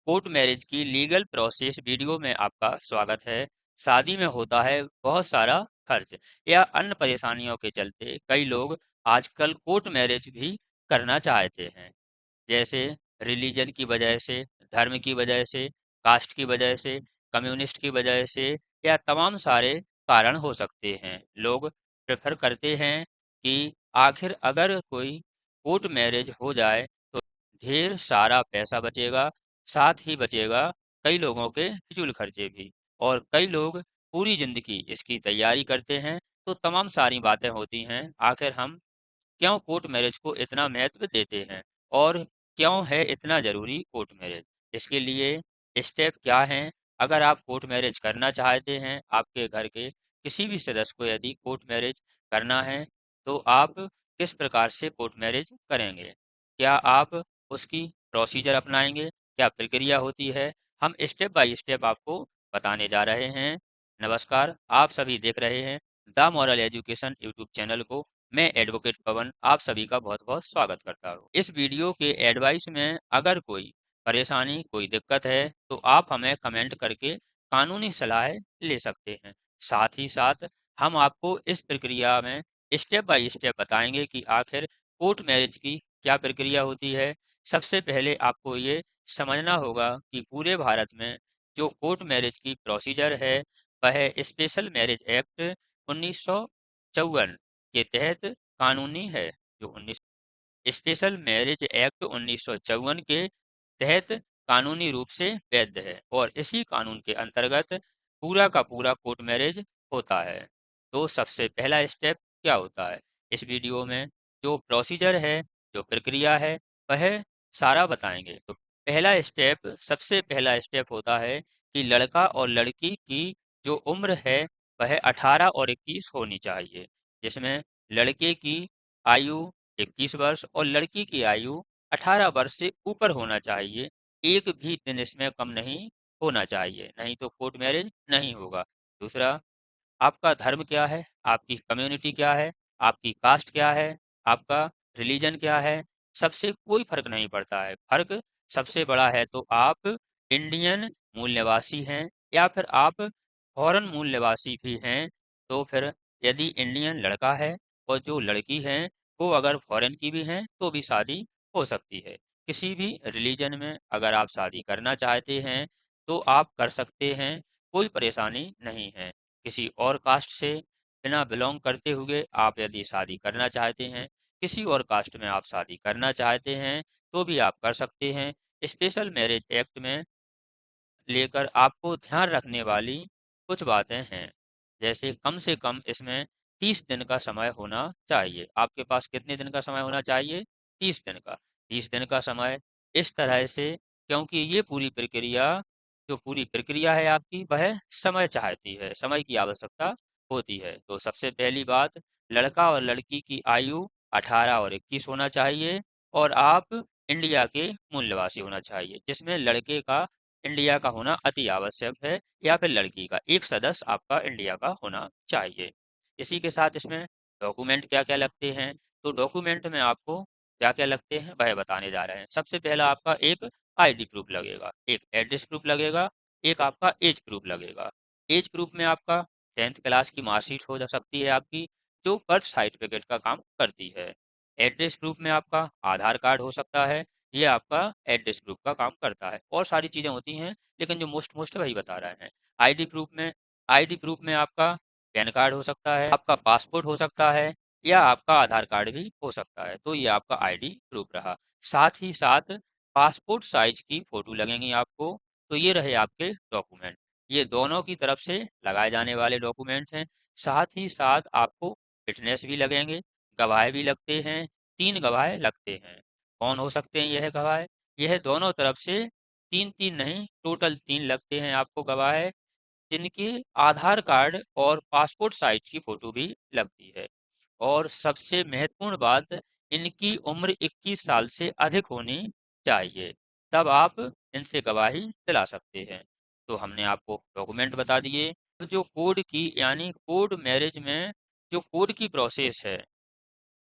Court marriage की legal process video में आपका स्वागत है। शादी में होता है बहुत सारा खर्च या अन्य परेशानियों के चलते कई लोग आजकल कोर्ट मैरिज भी करना चाहते हैं। जैसे रिलीजन की वजह से, धर्म की वजह से, कास्ट की वजह से, कम्युनिस्ट की वजह से या तमाम सारे कारण हो सकते हैं। लोग प्रेफर करते हैं कि आखिर अगर कोई कोर्ट मैरिज हो जाए तो ढेर सारा पैसा बचेगा, साथ ही बचेगा कई लोगों के फिजूल खर्चे भी। और कई लोग पूरी ज़िंदगी इसकी तैयारी करते हैं। तो तमाम सारी बातें होती हैं, आखिर हम क्यों कोर्ट मैरिज को इतना महत्व देते हैं और क्यों है इतना ज़रूरी कोर्ट मैरिज? इसके लिए स्टेप क्या हैं? अगर आप कोर्ट मैरिज करना चाहते हैं, आपके घर के किसी भी सदस्य को यदि कोर्ट मैरिज करना है, तो आप किस प्रकार से कोर्ट मैरिज करेंगे? क्या आप उसकी प्रोसीजर अपनाएंगे? क्या प्रक्रिया होती है? हम स्टेप बाय स्टेप आपको बताने जा रहे हैं। नमस्कार, आप सभी देख रहे हैं the moral education YouTube channel को। मैं एडवोकेट पवन आप सभी का बहुत-बहुत स्वागत करता हूँ। इस वीडियो के एडवाइस में अगर कोई परेशानी, कोई दिक्कत है, तो आप हमें कमेंट करके कानूनी सलाह ले सकते हैं। साथ ही साथ हम आपको इस प्रक्रिया में स्टेप बाय स्टेप बताएँगे कि आखिर कोर्ट मैरिज की क्या प्रक्रिया होती है। सबसे पहले आपको ये समझना होगा कि पूरे भारत में जो कोर्ट मैरिज की प्रोसीजर है, वह स्पेशल मैरिज एक्ट 1954 के तहत कानूनी है। जो 19 स्पेशल मैरिज एक्ट 1954 के तहत कानूनी रूप से वैध है और इसी कानून के अंतर्गत पूरा का पूरा कोर्ट मैरिज होता है। तो सबसे पहला स्टेप क्या होता है? इस वीडियो में जो प्रोसीजर है, जो प्रक्रिया है, वह सारा बताएंगे। तो सबसे पहला स्टेप होता है कि लड़का और लड़की की जो उम्र है वह 18 और 21 होनी चाहिए, जिसमें लड़के की आयु 21 वर्ष और लड़की की आयु 18 वर्ष से ऊपर होना चाहिए। एक भी दिन इसमें कम नहीं होना चाहिए, नहीं तो कोर्ट मैरिज नहीं होगा। दूसरा, आपका धर्म क्या है, आपकी कम्युनिटी क्या है, आपकी कास्ट क्या है, आपका रिलीजन क्या है, सबसे कोई फ़र्क नहीं पड़ता है। फ़र्क सबसे बड़ा है तो आप इंडियन मूल निवासी हैं या फिर आप फ़ॉरेन मूल निवासी भी हैं। तो फिर यदि इंडियन लड़का है और जो लड़की हैं, वो अगर फ़ॉरेन की भी हैं, तो भी शादी हो सकती है। किसी भी रिलीजन में अगर आप शादी करना चाहते हैं, तो आप कर सकते हैं, कोई परेशानी नहीं है। किसी और कास्ट से बिना बिलोंग करते हुए आप यदि शादी करना चाहते हैं, किसी और कास्ट में आप शादी करना चाहते हैं, तो भी आप कर सकते हैं। स्पेशल मैरिज एक्ट में लेकर आपको ध्यान रखने वाली कुछ बातें हैं। जैसे कम से कम इसमें 30 दिन का समय होना चाहिए। आपके पास कितने दिन का समय होना चाहिए? 30 दिन का। 30 दिन का समय इस तरह से, क्योंकि ये पूरी प्रक्रिया है आपकी, वह समय चाहती है, समय की आवश्यकता होती है। तो सबसे पहली बात, लड़का और लड़की की आयु 18 और 21 होना चाहिए और आप इंडिया के मूल निवासी होना चाहिए, जिसमें लड़के का इंडिया का होना अति आवश्यक है या फिर लड़की का एक सदस्य आपका इंडिया का होना चाहिए। इसी के साथ इसमें डॉक्यूमेंट क्या-क्या लगते हैं, तो डॉक्यूमेंट में आपको क्या-क्या लगते हैं वह बताने जा रहे हैं। सबसे पहला आपका एक आईडी प्रूफ लगेगा, एक एड्रेस प्रूफ लगेगा, एक आपका एज प्रूफ लगेगा। एज प्रूफ में आपका 10th क्लास की मार्कशीट हो जा सकती है आपकी, जो बर्थ सर्टिफिकेट का काम करती है। एड्रेस प्रूफ में आपका आधार कार्ड हो सकता है, ये आपका एड्रेस प्रूफ का काम करता है। और सारी चीज़ें होती हैं, लेकिन जो मोस्ट मोस्ट वही बता रहे हैं। आईडी प्रूफ में आईडी प्रूफ में आपका पैन कार्ड हो सकता है, आपका पासपोर्ट हो सकता है या आपका आधार कार्ड भी हो सकता है। तो ये आपका आईडी प्रूफ रहा। साथ ही साथ पासपोर्ट साइज़ की फ़ोटो लगेंगी आपको। तो ये रहे आपके डॉक्यूमेंट। ये दोनों की तरफ से लगाए जाने वाले डॉक्यूमेंट हैं। साथ ही साथ आपको फिटनेस भी लगेंगे, गवाह भी लगते हैं, 3 गवाह लगते हैं। कौन हो सकते हैं यह गवाह? यह दोनों तरफ से 3-3 नहीं, टोटल 3 लगते हैं आपको गवाह, जिनके आधार कार्ड और पासपोर्ट साइज़ की फ़ोटो भी लगती है। और सबसे महत्वपूर्ण बात, इनकी उम्र 21 साल से अधिक होनी चाहिए, तब आप इनसे गवाही दिला सकते हैं। तो हमने आपको डॉक्यूमेंट बता दिए। तो जो कोर्ट की यानी कोर्ट मैरिज में जो कोर्ट की प्रोसेस है,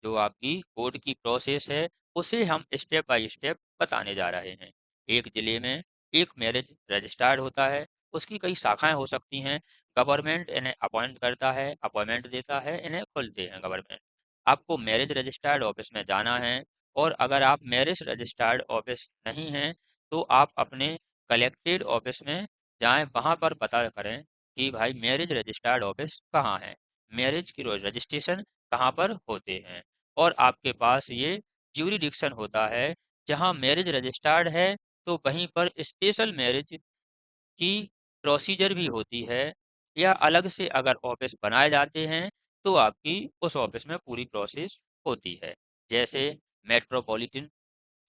जो आपकी कोर्ट की प्रोसेस है, उसे हम स्टेप बाय स्टेप बताने जा रहे हैं। एक ज़िले में एक मैरिज रजिस्टर्ड होता है, उसकी कई शाखाएँ हो सकती हैं। गवर्नमेंट इन्हें अपॉइंट करता है, अपॉइंटमेंट देता है, इन्हें खोलते हैं गवर्नमेंट। आपको मैरिज रजिस्टर्ड ऑफिस में जाना है और अगर आप मैरिज रजिस्टर्ड ऑफिस नहीं हैं, तो आप अपने कलेक्टेड ऑफिस में जाएँ, वहाँ पर पता करें कि भाई मैरिज रजिस्टर्ड ऑफिस कहाँ है, मैरिज की रजिस्ट्रेशन कहाँ पर होते हैं। और आपके पास ये ज्यूरिडिक्शन होता है, जहाँ मैरिज रजिस्टर्ड है तो वहीं पर स्पेशल मैरिज की प्रोसीजर भी होती है, या अलग से अगर ऑफिस बनाए जाते हैं तो आपकी उस ऑफिस में पूरी प्रोसेस होती है। जैसे मेट्रोपॉलिटन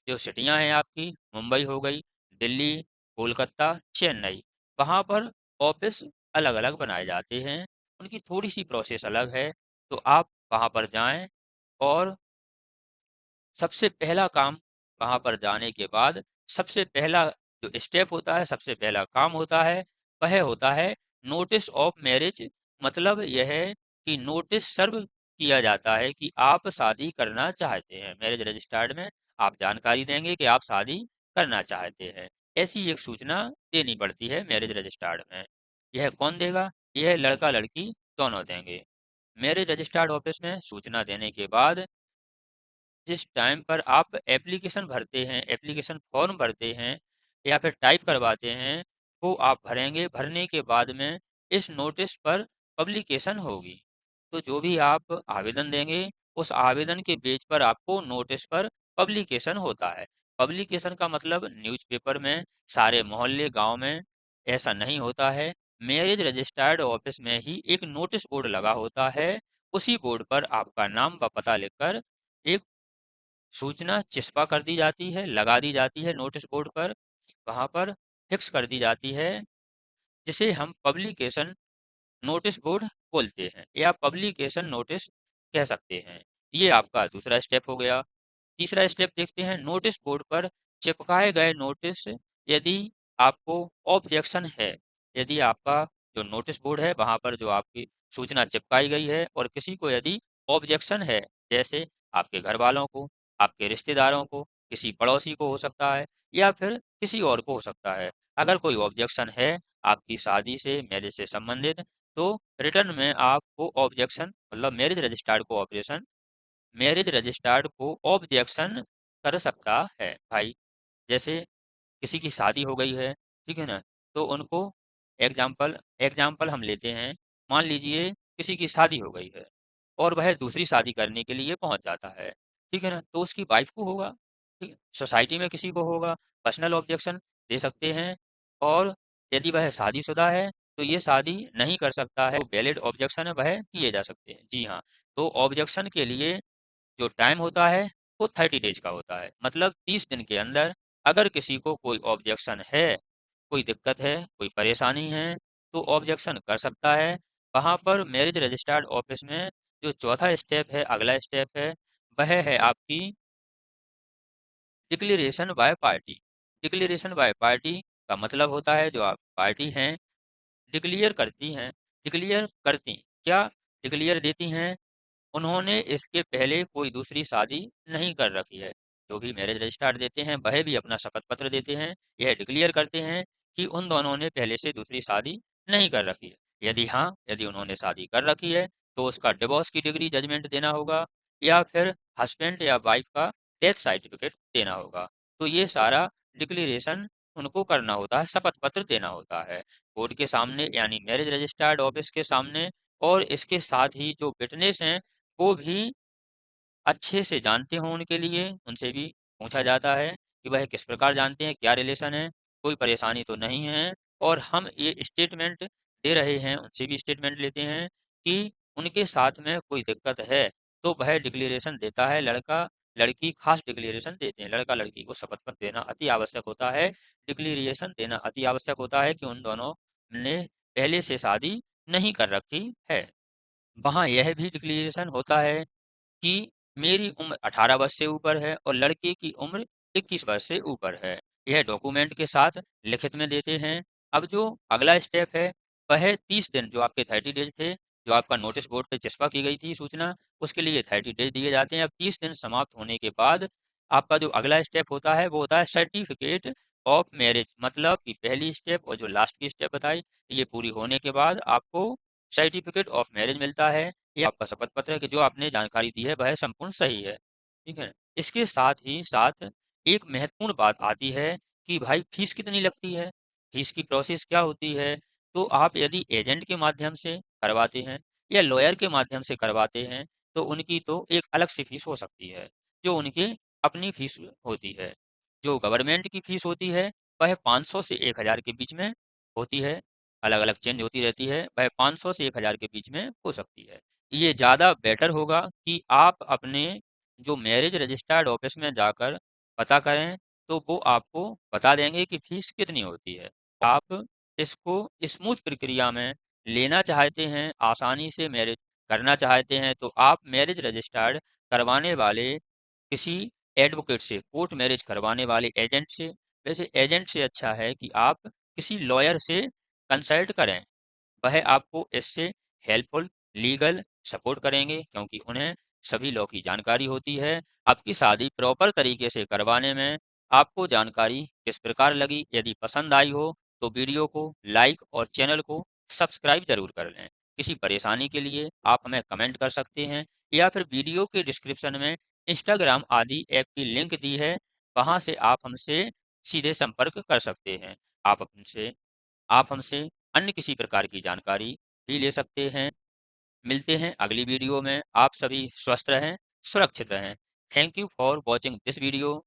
जो सिटियां हैं आपकी, मुंबई हो गई, दिल्ली, कोलकाता, चेन्नई, वहाँ पर ऑफिस अलग अलग बनाए जाते हैं, उनकी थोड़ी सी प्रोसेस अलग है। तो आप वहाँ पर जाएं और सबसे पहला काम वहाँ पर जाने के बाद सबसे पहला जो स्टेप होता है, सबसे पहला काम होता है, वह होता है नोटिस ऑफ मैरिज। मतलब यह है कि नोटिस सर्व किया जाता है कि आप शादी करना चाहते हैं। मैरिज रजिस्टर्ड में आप जानकारी देंगे कि आप शादी करना चाहते हैं। ऐसी एक सूचना देनी पड़ती है मैरिज रजिस्टर्ड में। यह कौन देगा? यह लड़का लड़की दोनों देंगे। मैरिज रजिस्टर्ड ऑफिस में सूचना देने के बाद जिस टाइम पर आप एप्लीकेशन भरते हैं, एप्लीकेशन फॉर्म भरते हैं या फिर टाइप करवाते हैं, वो आप भरेंगे। भरने के बाद में इस नोटिस पर पब्लिकेशन होगी। तो जो भी आप आवेदन देंगे, उस आवेदन के बेस पर आपको नोटिस पर पब्लिकेशन होता है। पब्लिकेशन का मतलब न्यूज़पेपर में, सारे मोहल्ले, गाँव में ऐसा नहीं होता है। मैरिज रजिस्टर्ड ऑफिस में ही एक नोटिस बोर्ड लगा होता है। उसी बोर्ड पर आपका नाम व पता लिखकर एक सूचना चिस्पा कर दी जाती है, लगा दी जाती है नोटिस बोर्ड पर, वहाँ पर फिक्स कर दी जाती है, जिसे हम पब्लिकेशन नोटिस बोर्ड बोलते हैं या पब्लिकेशन नोटिस कह सकते हैं। ये आपका दूसरा स्टेप हो गया। तीसरा स्टेप देखते हैं, नोटिस बोर्ड पर चिपकाए गए नोटिस, यदि आपको ऑब्जेक्शन है, यदि आपका जो नोटिस बोर्ड है वहाँ पर जो आपकी सूचना चिपकाई गई है और किसी को यदि ऑब्जेक्शन है, जैसे आपके घर वालों को, आपके रिश्तेदारों को, किसी पड़ोसी को हो सकता है या फिर किसी और को हो सकता है। अगर कोई ऑब्जेक्शन है आपकी शादी से, मैरिज से संबंधित, तो रिटर्न में आपको ऑब्जेक्शन मतलब मैरिज रजिस्टर्ड को ऑब्जेक्शन कर सकता है भाई। जैसे किसी की शादी हो गई है, ठीक है ना? तो उनको एग्जाम्पल एग्जाम्पल हम लेते हैं, मान लीजिए किसी की शादी हो गई है और वह दूसरी शादी करने के लिए पहुँच जाता है, ठीक है ना? तो उसकी वाइफ़ को होगा, ठीक है? सोसाइटी में किसी को होगा, पर्सनल ऑब्जेक्शन दे सकते हैं। और यदि वह शादीशुदा है, तो ये शादी नहीं कर सकता है, वो वैलिड ऑब्जेक्शन है, वह किए जा सकते हैं। जी हाँ, तो ऑब्जेक्शन के लिए जो टाइम होता है वो 30 डेज का होता है। मतलब 30 दिन के अंदर अगर किसी को कोई ऑब्जेक्शन है, कोई दिक्कत है, कोई परेशानी है, तो ऑब्जेक्शन कर सकता है। वहाँ पर मैरिज रजिस्टर्ड ऑफिस में जो चौथा स्टेप है, अगला स्टेप है, वह है आपकी declaration bye party. Declaration bye party का मतलब होता है जो आप पार्टी हैं डिक्लेयर करती हैं, डिक्लेयर करती क्या, डिक्लेयर देती हैं उन्होंने इसके पहले कोई दूसरी शादी नहीं कर रखी है। जो भी मैरिज रजिस्ट्रार देते हैं, वह भी अपना शपथ पत्र देते हैं। यह डिक्लेयर करते हैं कि उन दोनों ने पहले से दूसरी शादी नहीं कर रखी है। यदि हाँ, यदि उन्होंने शादी कर रखी है, तो उसका डिवोर्स की डिग्री जजमेंट देना होगा या फिर हस्बैंड या वाइफ का डेथ सर्टिफिकेट देना होगा। तो ये सारा डिक्लेरेशन उनको करना होता है, शपथ पत्र देना होता है। कोर्ट के सामने यानी मैरिज रजिस्ट्रार्ड ऑफिस के सामने। और इसके साथ ही जो विटनेस हैं वो भी अच्छे से जानते हों उनके लिए, उनसे भी पूछा जाता है कि वह किस प्रकार जानते हैं, क्या रिलेशन है, कोई परेशानी तो नहीं है। और हम ये स्टेटमेंट दे रहे हैं, उनसे भी स्टेटमेंट लेते हैं कि उनके साथ में कोई दिक्कत है, तो वह डिक्लेरेशन देता है लड़का, लड़की खास डिक्लेरेशन देते हैं। लड़का लड़की को शपथ पत्र देना अति आवश्यक होता है, डिक्लेरेशन देना अति आवश्यक होता है कि उन दोनों ने पहले से शादी नहीं कर रखी है। वहाँ यह भी डिक्लेरेशन होता है कि मेरी उम्र 18 वर्ष से ऊपर है और लड़के की उम्र 21 वर्ष से ऊपर है। यह डॉक्यूमेंट के साथ लिखित में देते हैं। अब जो अगला स्टेप है, वह 30 दिन जो आपके 30 डेज़ थे, जो आपका नोटिस बोर्ड पे चिस्पा की गई थी सूचना, उसके लिए 30 डेज़ दिए जाते हैं। अब 30 दिन समाप्त होने के बाद आपका जो अगला स्टेप होता है, वो होता है सर्टिफ़िकेट ऑफ मैरिज मतलब कि पहली स्टेप और जो लास्ट की स्टेप बताई, ये पूरी होने के बाद आपको सर्टिफिकेट ऑफ मैरिज मिलता है। ये आपका शपथ पत्र है कि जो आपने जानकारी दी है वह संपूर्ण सही है। ठीक है। इसके साथ ही साथ एक महत्वपूर्ण बात आती है कि भाई फीस कितनी लगती है, फीस की प्रोसेस क्या होती है। तो आप यदि एजेंट के माध्यम से करवाते हैं या लॉयर के माध्यम से करवाते हैं तो उनकी तो एक अलग से फीस हो सकती है, जो उनकी अपनी फीस होती है। जो गवर्नमेंट की फीस होती है वह 500 से 1000 के बीच में होती है, अलग अलग चेंज होती रहती है। वह 500 से 1000 के बीच में हो सकती है। ये ज़्यादा बेटर होगा कि आप अपने जो मैरिज रजिस्टर्ड ऑफिस में जाकर पता करें, तो वो आपको बता देंगे कि फीस कितनी होती है। आप इसको स्मूथ प्रक्रिया में लेना चाहते हैं, आसानी से मैरिज करना चाहते हैं, तो आप मैरिज रजिस्टर्ड करवाने वाले किसी एडवोकेट से, कोर्ट मैरिज करवाने वाले एजेंट से, वैसे एजेंट से अच्छा है कि आप किसी लॉयर से कंसल्ट करें। वह आपको इससे हेल्पफुल लीगल सपोर्ट करेंगे क्योंकि उन्हें सभी लॉ की जानकारी होती है। आपकी शादी प्रॉपर तरीके से करवाने में आपको जानकारी किस प्रकार लगी, यदि पसंद आई हो तो वीडियो को लाइक और चैनल को सब्सक्राइब जरूर कर लें। किसी परेशानी के लिए आप हमें कमेंट कर सकते हैं या फिर वीडियो के डिस्क्रिप्शन में इंस्टाग्राम आदि ऐप की लिंक दी है, वहां से आप हमसे सीधे संपर्क कर सकते हैं। आप हमसे अन्य किसी प्रकार की जानकारी भी ले सकते हैं। मिलते हैं अगली वीडियो में। आप सभी स्वस्थ रहें, सुरक्षित रहें। Thank you for watching this video.